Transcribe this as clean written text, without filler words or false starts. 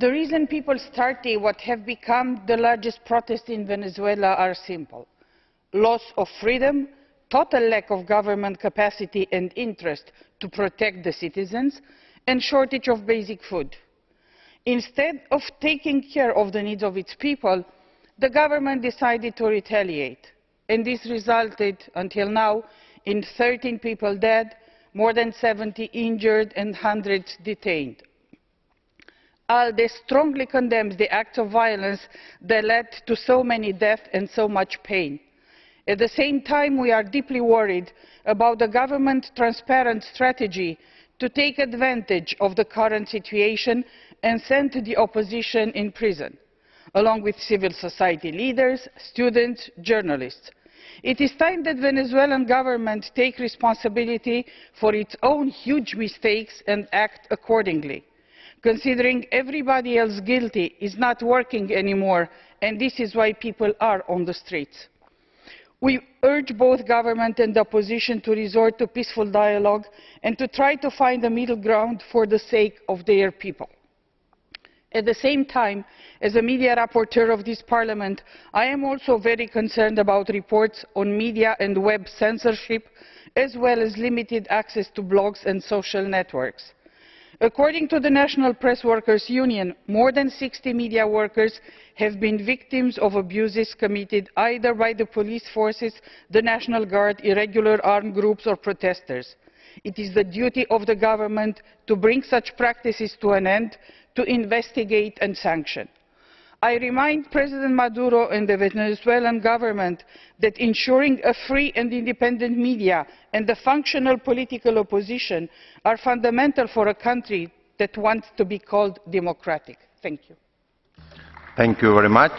The reason people started what have become the largest protests in Venezuela are simple: loss of freedom, total lack of government capacity and interest to protect the citizens, and shortage of basic food. Instead of taking care of the needs of its people, the government decided to retaliate, and this resulted, until now, in 13 people dead, more than 70 injured and hundreds detained. ALDE strongly condemns the acts of violence that led to so many deaths and so much pain. At the same time, we are deeply worried about the government's transparent strategy to take advantage of the current situation and send the opposition in prison, along with civil society leaders, students, journalists. It is time that the Venezuelan government take responsibility for its own huge mistakes and act accordingly. Considering everybody else guilty is not working anymore, and this is why people are on the streets. We urge both government and the opposition to resort to peaceful dialogue and to try to find a middle ground for the sake of their people. At the same time, as a media rapporteur of this Parliament, I am also very concerned about reports on media and web censorship, as well as limited access to blogs and social networks. According to the National Press Workers Union, more than 60 media workers have been victims of abuses committed either by the police forces, the National Guard, irregular armed groups or protesters. It is the duty of the government to bring such practices to an end, to investigate and sanction. I remind President Maduro and the Venezuelan government that ensuring a free and independent media and a functional political opposition are fundamental for a country that wants to be called democratic. Thank you. Thank you very much.